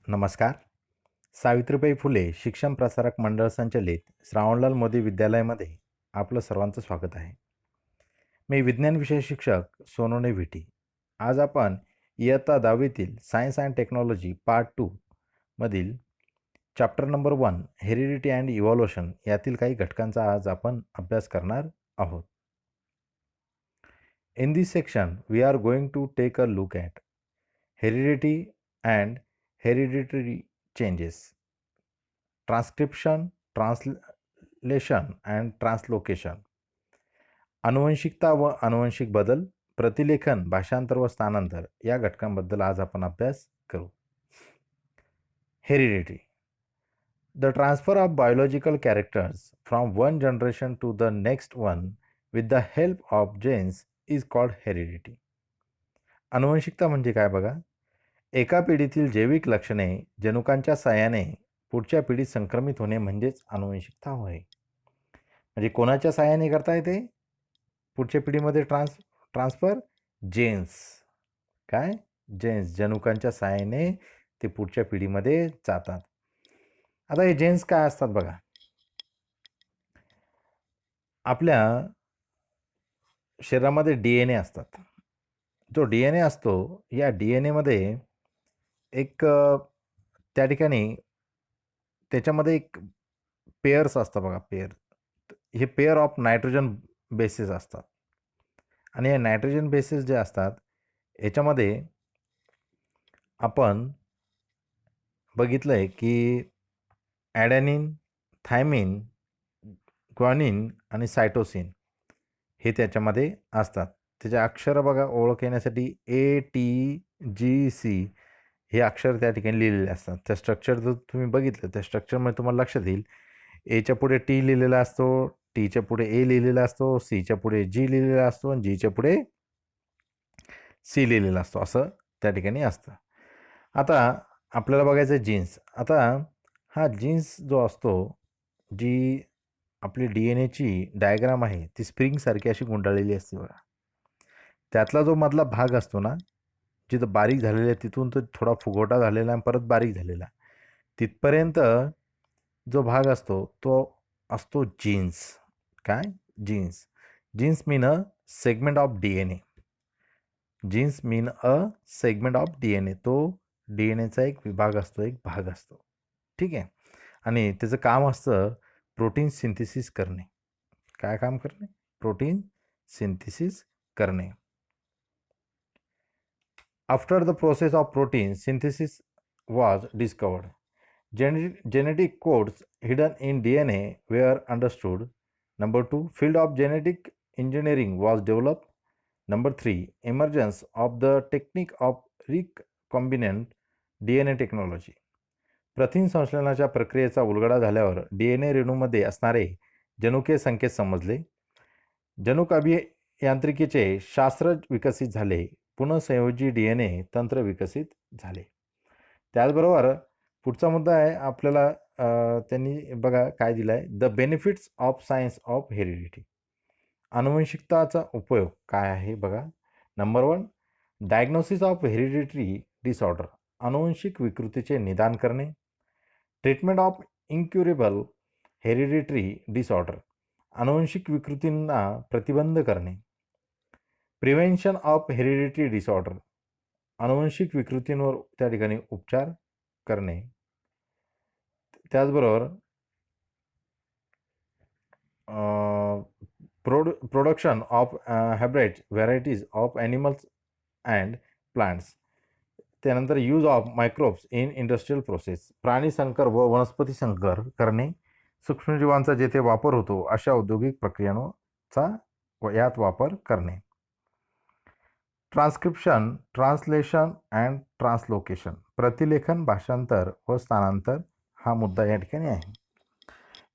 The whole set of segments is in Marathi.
नमस्कार. सावित्रीबाई फुले शिक्षण प्रसारक मंडळ संचलित श्रावणलाल मोदी विद्यालयामध्ये आपलं सर्वांचं स्वागत आहे. मी विज्ञान विषय शिक्षक सोनोने व्हीटी. आज आपण इयत्ता 10वीतील सायन्स अँड टेक्नॉलॉजी पार्ट 2 मधील chapter number 1 heredity and evolution यातील काही घटकांचा आज आपण अभ्यास करणार आहोत. In this section, we are going to take a look at heredity and hereditary changes, transcription, translation and translocation, अनुवंशिकता व अनुवंशिक बदल, प्रतिलेखन, भाषांतर व स्थानांतर या घटकांबद्दल आज आपण अभ्यास करू. Heredity. The transfer of biological characters from one generation to the next one with the help of genes is called heredity. अनुवंशिकता म्हणजे काय बघा? एका पिढीतील जैविक लक्षणे जनुकांच्या साहाय्याने पुढच्या पिढीत संक्रमित होणे म्हणजेच अनुवंशिकता होय. म्हणजे कोणाच्या साहाय्याने करता येते पुढच्या पिढीमध्ये ट्रान्सफर? जेन्स. काय? जेन्स. जनुकांच्या साहाय्याने ते पुढच्या पिढीमध्ये जातात. आता हे जेन्स काय असतात बघा. आपल्या शरीरामध्ये DNA असतात. जो DNA असतो या DNAमध्ये एक त्या ठिकाणी त्याच्यामध्ये एक पेअर्स असतात बघा. हे पेअर ऑफ नायट्रोजन बेसेस असतात आणि हे नायट्रोजन बेसेस जे असतात याच्यामध्ये आपण बघितलंय की ॲडेनिन, थायमिन, ग्वानिन आणि सायटोसिन हे त्याच्यामध्ये असतात. त्याचे अक्षर बघा ओळख येण्यासाठी ATGC हे अक्षर त्या ठिकाणी लिहिलेले असतात. त्या स्ट्रक्चर जर तुम्ही बघितलं त्या स्ट्रक्चरमध्ये तुम्हाला लक्षात येईल एच्या पुढे T लिहिलेला असतो, टीच्या पुढे A लिहिलेला असतो, Cच्या पुढे G लिहिलेला असतो आणि Gच्या पुढे C लिहिलेला असतो. असं त्या ठिकाणी असतं. आता आपल्याला बघायचं आहे जीन्स. आता हा जीन्स जो असतो, जी आपली DNAची डायग्राम आहे ती स्प्रिंगसारखी अशी गुंडाळलेली असते बघा. त्यातला जो मधला भाग असतो ना, जिथं बारीक झालेला आहे तिथून तो थोडा फुगवटा झालेला आणि परत बारीक झालेला. तिथपर्यंत जो भाग असतो तो असतो जीन्स. काय? Genes. Genes mean a segment of DNA. Genes mean a segment of DNA. तो DNAचा एक विभाग असतो, एक भाग असतो. ठीक आहे. आणि त्याचं काम असतं प्रोटीन सिंथेसिस करणे. काय काम करणे? प्रोटीन सिंथेसिस करणे. After the process of protein synthesis was discovered, genetic codes hidden in DNA were understood. Number 2, field of genetic engineering was developed. Number 3, emergence of the technique of recombinant DNA technology. प्रथिन संश्लेषणाच्या प्रक्रियेचा उलगडा झाल्यावर DNA रेणूमध्ये असणारे जनुकीय संकेत समजले. जनुक अभियांत्रिकीचे शास्त्र विकसित झाले. पुनःसंयोजी DNA तंत्र विकसित झाले. त्याचबरोबर पुढचा मुद्दा आहे आपल्याला त्यांनी बघा काय दिलं आहे, the benefits of science of heredity. अनुवंशिकताचा उपयोग काय आहे बघा. Number 1, diagnosis of hereditary disorder. अनुवंशिक विकृतीचे निदान करणे. Treatment of incurable hereditary disorder. अनुवंशिक विकृतींना प्रतिबंध करणे. Prevention of hereditary disorder. अनुवंशिक विकृतींवर त्या ठिकाणी उपचार करणे. त्याचबरोबर production of hybrid varieties of animals and plants. त्यानंतर use of microbes in industrial process. प्राणी संकर व वनस्पती संकर करणे. सूक्ष्मजीवांचा जेथे वापर होतो अशा औद्योगिक प्रक्रियांचा यात वापर करणे. Transcription, translation and translocation. प्रतिलेखन, भाषांतर व स्थानांतर हा मुद्दा या ठिकाणी आहे.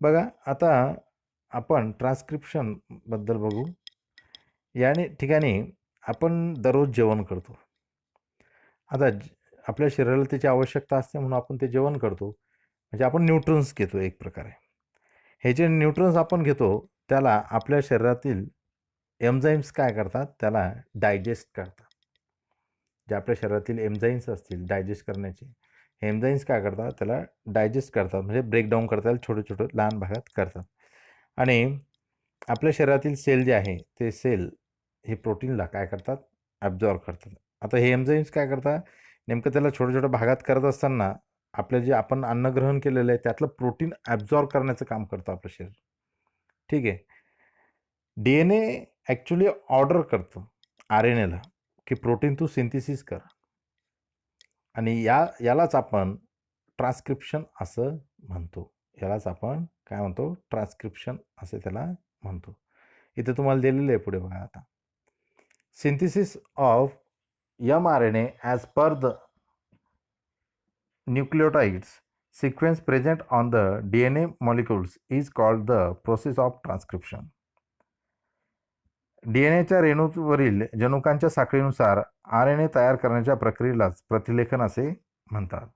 बघा आता आपण ट्रान्स्क्रिप्शनबद्दल बघू. या ठिकाणी आपण दररोज जेवण करतो. आता आपल्या शरीराला त्याची आवश्यकता असते म्हणून आपण ते जेवण करतो. म्हणजे आपण न्यूट्रन्स घेतो एक प्रकारे. हे जे न्यूट्रन्स आपण घेतो त्याला आपल्या शरीरातील एन्झाईम्स काय करतात, त्याला डायजेस्ट करतात. जे आपल्या शरीरातील एन्झाईम्स असतील डायजेस्ट करण्याचे एन्झाईम्स काय करतात, त्याला डायजेस्ट करतात, म्हणजे ब्रेकडाऊन करतात, छोटे छोटे लहान भागात करतात. आणि आपल्या शरीरातील सेल जे आहे ते सेल हे प्रोटीनला काय करतात, ॲब्झॉर्ब करतात. आता हे एन्झाईम्स काय करतात, नेमकं त्याला छोट्या छोट्या भागात करत असताना आपलं जे आपण अन्न ग्रहण केलेलं आहे त्यातलं प्रोटीन ॲब्झॉर्ब करण्याचं काम करतं आपलं शरीर. ठीक आहे. DNA ॲक्च्युली ऑर्डर करतं RNAला की प्रोटीन तू सिंथेसिस कर. आणि यालाच आपण ट्रान्सक्रिप्शन असं म्हणतो. यालाच आपण काय म्हणतो, ट्रान्सक्रिप्शन असे त्याला म्हणतो. इथे तुम्हाला दिलेलं आहे पुढे बघा आता. Synthesis of mRNA as per the nucleotides sequence present on the DNA molecules is called the process of transcription. DNAच्या रेणूवरील जनुकांच्या साखळीनुसार RNA तयार करण्याच्या प्रक्रियेलाच प्रतिलेखन असे म्हणतात.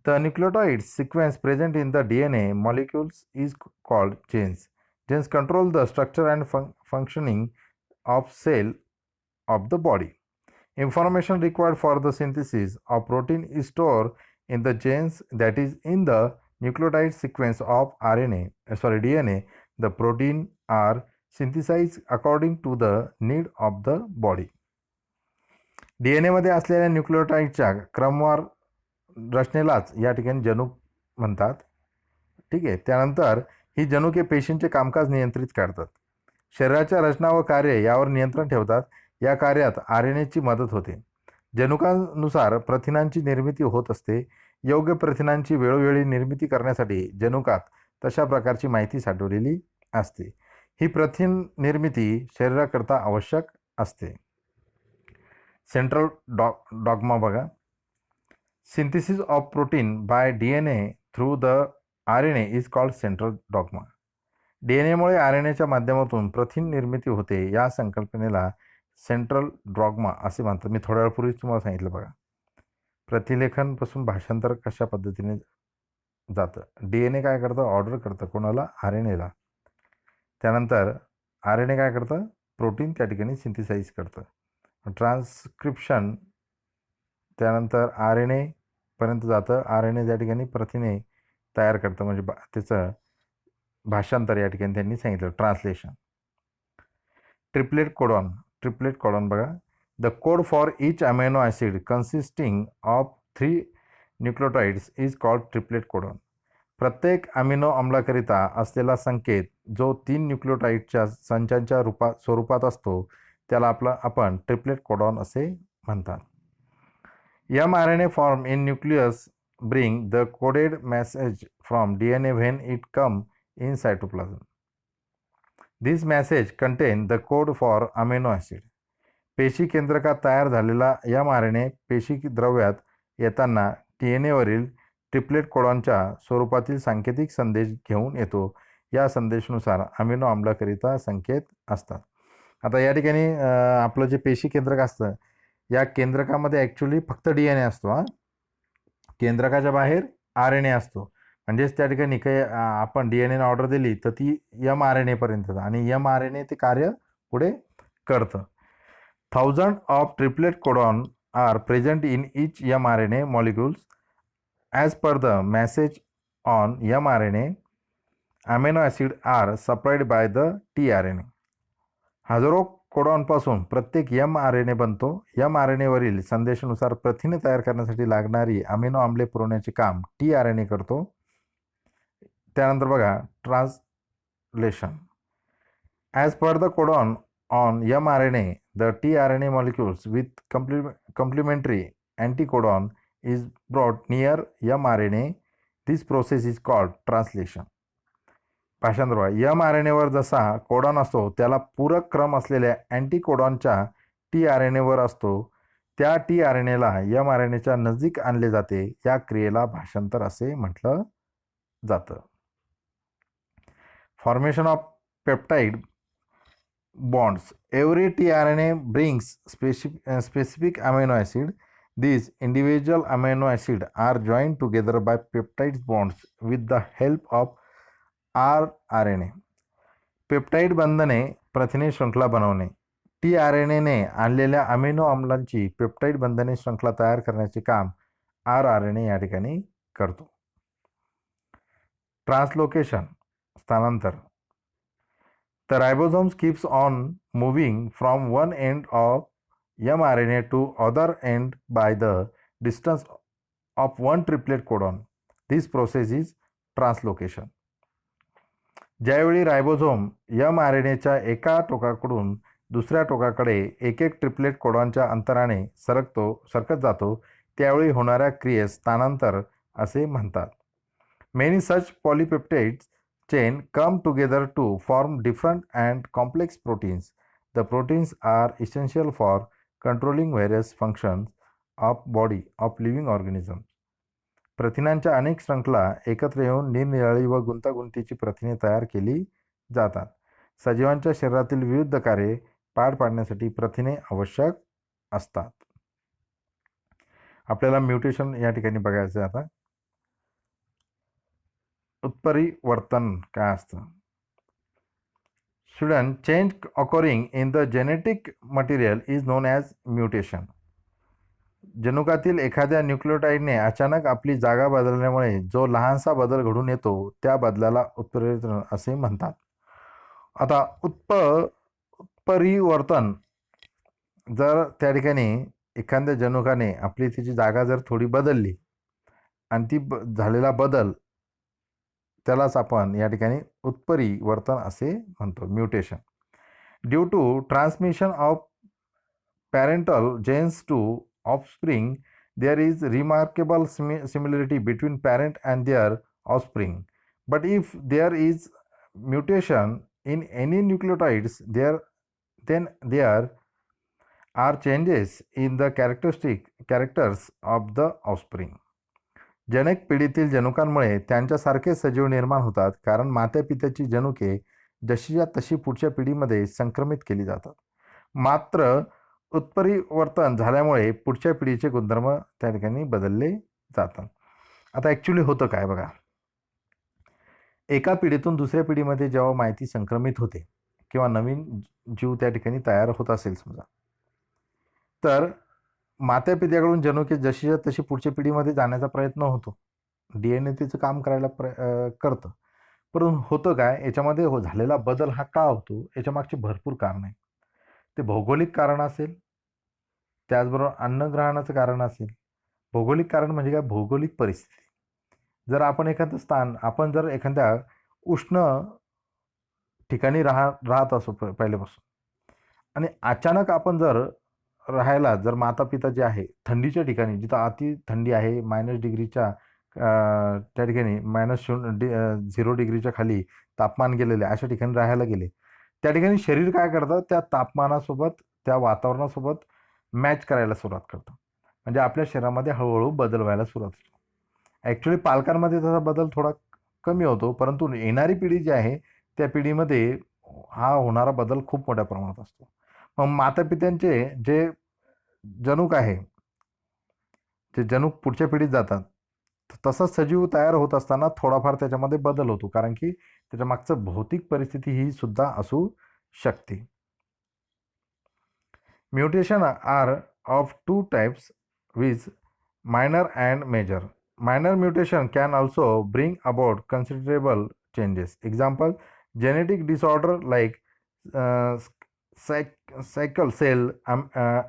The nucleotide sequence present in the DNA molecules is called genes. Genes control the structure and functioning of cell of the body. Information required for the synthesis of protein is stored in the genes, that is in the nucleotide sequence of DNA. The protein are synthesized according to the need of the body. DNA मध्ये असलेल्या न्यूक्लियोटाइडच्या क्रमवार रचनेलाच या ठिकाणी जनुक म्हणतात. ठीक आहे. त्यानंतर ही जनुके पेशींचे कामकाज नियंत्रित करतात. शरीराच्या रचना व कार्य यावर नियंत्रण ठेवतात. या कार्यात RNAची मदत होते. जनुकानुसार प्रथिनांची निर्मिती होत असते. योग्य प्रथिनांची वेळोवेळी निर्मिती करण्यासाठी जनुकात तशा प्रकारची माहिती साठवलेली असते. ही प्रथिन निर्मिती शरीराकरता आवश्यक असते. सेंट्रल डॉग्मा बघा. Synthesis of protein by DNA through the RNA is called central dogma. DNAमुळे RNAच्या माध्यमातून प्रथिन निर्मिती होते. या संकल्पनेला सेंट्रल डॉग्मा असे म्हणतात. मी थोड्या वेळापूर्वीच तुम्हाला सांगितलं बघा. प्रतिलेखनपासून भाषांतर कशा पद्धतीने जातं. DNA काय करतं, ऑर्डर करतं कोणाला, RNAला. त्यानंतर RNA काय करतं, प्रोटीन त्या ठिकाणी सिंथेसाइज करतं. ट्रान्सक्रिप्शन त्यानंतर RNA पर्यंत जातं. RNA त्या ठिकाणी प्रथिने तयार करतं, म्हणजे त्याचं भाषांतर या ठिकाणी त्यांनी सांगितलं, ट्रान्सलेशन. ट्रिपलेट कोडॉन बघा. The code for each amino acid consisting of 3 nucleotides is called triplet codon. प्रत्येक अमिनो अम्लाकरिता असलेला संकेत जो 3 न्यूक्लियोटाइडच्या संचांच्या स्वरूपात असतो त्याला आपण ट्रिपलेट कोडॉन असे म्हणतात. mRNA form in nucleus bring the coded message from DNA when it come in cytoplasm. This message contain the code for amino acid. पेशी केंद्रकात तयार झालेला mRNA पेशी द्रव्यात येताना DNAवरील ट्रिपलेट कोडॉनच्या स्वरूपातील सांकेतिक संदेश घेऊन येतो. या संदेशानुसार अमिनो अम्लाकरिता संकेत असतात. आता या ठिकाणी आपलं जे पेशी केंद्रक असतं, या केंद्रकामध्ये ॲक्च्युली फक्त DNA असतो. केंद्रकाच्या बाहेर RNA असतो. म्हणजेच त्या ठिकाणी काही आपण DNAने ऑर्डर दिली तर ती mRNA पर्यंत आणि mRNA ते कार्य पुढे करतं. 1000 of triplet codon are present in each mRNA molecules. As per the message on mRNA, amino acid are supplied by the tRNA. हजारो कोडॉनपासून प्रत्येक mRNA बनतो. mRNAवरील संदेशानुसार प्रथिने तयार करण्यासाठी लागणारी अमिनो आम्ले पुरवण्याचे काम tRNA करतो. त्यानंतर बघा translation. As per the codon on mRNA, the tRNA molecules with complementary anticodon is brought near mRNA. This process is called translation. भाषांतर बघा. mRNAवर जसा कोडॉन असतो त्याला पूरक क्रम असलेल्या अँटीकोडॉनच्या tRNAवर असतो. त्या tRNAला mRNAच्या नजीक आणले जाते. या क्रियेला भाषांतर असे म्हटलं जातं. Formation of peptide bonds. Every tRNA brings specific amino acid. These individual amino acids are joined together by peptide bonds with the help of rRNA. Peptide बंधने प्रथिने श्रृंखला बनवणे. tRNAने आणलेल्या अमिनो आम्लांची पेप्टाइड बंधने श्रृंखला तयार करण्याचे काम RNA या ठिकाणी करतो. ट्रान्सलोकेशन, स्थानांतर. The ribosome keeps on moving from one end of mRNA to other end by the distance of one triplet codon. This process is translocation. ज्यावेळी रायबोझोम mRNAच्या एका टोकाकडून दुसऱ्या टोकाकडे एक एक ट्रिपलेट कोडॉनच्या अंतराने सरकत जातो त्यावेळी होणाऱ्या क्रियेस स्थानांतर असे म्हणतात. Many such polypeptides chain come together to form different and complex proteins. The proteins are essential for controlling various functions of body of living organisms. प्रथिनांच्या अनेक शृंखला एकत्र येऊन निरनिराळी व गुंतागुंतीची प्रथिने तयार केली जातात. सजीवांच्या शरीरातील विविध कार्ये पार पाडण्यासाठी प्रथिने आवश्यक असतात. आपल्याला म्युटेशन या ठिकाणी बघायचं आहे आता. उत्परिवर्तन काय असतं? Student, change occurring in the genetic material is known as mutation. जनुकातील एखाद्या न्यूक्लियोटाइडने अचानक आपली जागा बदलल्यामुळे जो लहानसा बदल घडून येतो त्या बदलाला उत्परिवर्तन असे म्हणतात. आता उत्परिवर्तन जर त्या ठिकाणी एखाद्या जनुकाने आपली तिची जागा जर थोडी बदलली आणि ती झालेला बदल त्यालाच आपण या ठिकाणी उत्परिवर्तन असे म्हणतो, mutation. Due to transmission of parental genes to offspring, there is remarkable similarity between parent and their offspring. But if there is mutation in any nucleotides, then there are changes in the characters of the offspring. जनिक पिढीतील जनुकांमुळे त्यांच्यासारखे सजीव निर्माण होतात कारण मात्या पित्याची जनुके जशीच्या तशी पुढच्या पिढीमध्ये संक्रमित केली जातात. मात्र उत्परिवर्तन झाल्यामुळे पुढच्या पिढीचे गुणधर्म त्या ठिकाणी बदलले जातात. आता ॲक्च्युली होतं काय बघा, एका पिढीतून दुसऱ्या पिढीमध्ये जेव्हा माहिती संक्रमित होते किंवा नवीन जीव त्या ठिकाणी तयार होत असेल समजा, तर मात्या पित्याकडून जनुके जशीच्या तशी पुढच्या पिढीमध्ये जाण्याचा प्रयत्न होतो. DNA तिचं काम करायला करतं. परंतु होतं काय, याच्यामध्ये झालेला बदल हा का होतो, याच्यामागची भरपूर कारण आहे. ते भौगोलिक कारण असेल, त्याचबरोबर अन्नग्रहणाचं कारण असेल. भौगोलिक कारण म्हणजे काय, भौगोलिक परिस्थिती. जर आपण आपण जर एखाद्या उष्ण ठिकाणी राहत असो पहिल्यापासून आणि अचानक आपण जर राहायला जर माता पिता जे आहे थंडीच्या ठिकाणी, जिथं अति थंडी आहे, -डिग्रीच्या त्या ठिकाणी -0 डिग्रीच्या खाली तापमान गेलेले अशा ठिकाणी राहायला गेले, त्या ठिकाणी शरीर काय करतं, त्या तापमानासोबत त्या वातावरणासोबत मॅच करायला सुरुवात करतं. म्हणजे आपल्या शरीरामध्ये हळूहळू बदल व्हायला सुरुवात होतो. ॲक्च्युली पालकांमध्ये त्याचा बदल थोडा कमी होतो, परंतु येणारी पिढी जी आहे त्या पिढीमध्ये हा होणारा बदल खूप मोठ्या प्रमाणात असतो. मग मातापित्यांचे जे जनुक आहे, जे जनुक पुढच्या पिढीत जातात, तसंच सजीव तयार होत असताना थोडाफार त्याच्यामध्ये बदल होतो, कारण की त्याच्या मागचं भौतिक परिस्थिती ही सुद्धा असू शकते. Mutation are of two types which minor and major. Minor mutation can also bring about considerable changes. Example, genetic disorder like sickle cell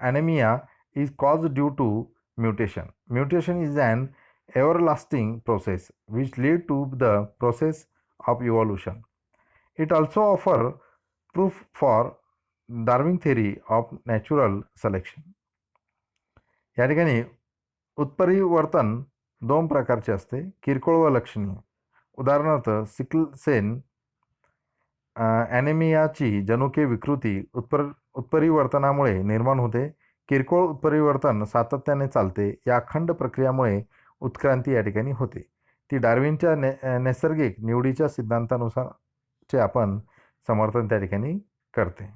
anemia is caused due to mutation. Mutation is an everlasting process which leads to the process of evolution. It also offers proof for Darwin theory of natural selection. या ठिकाणी उत्परिवर्तन दोन प्रकारचे असते, किरकोळ व लक्षणीय. उदाहरणार्थ, सिकल सेल ॲनेमियाची जनुके विकृती उत्परिवर्तनामुळे निर्माण होते. किरकोळ उत्परिवर्तन सातत्याने चालते. या अखंड प्रक्रियामुळे उत्क्रांती या ठिकाणी होते. ती डार्विनच्या नैसर्गिक निवडीच्या सिद्धांतानुसारचे आपण समर्थन त्या ठिकाणी करते.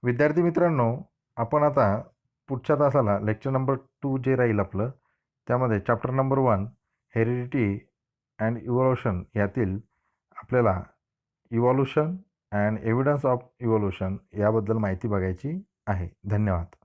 विद्यार्थी मित्रांनो, आपण आता पुढच्या तासाला लेक्चर नंबर 2 जे राहील आपलं, त्यामध्ये chapter number 1 heredity and evolution यातील आपल्याला evolution and evidence of evolution याबद्दल माहिती बघायची आहे. धन्यवाद.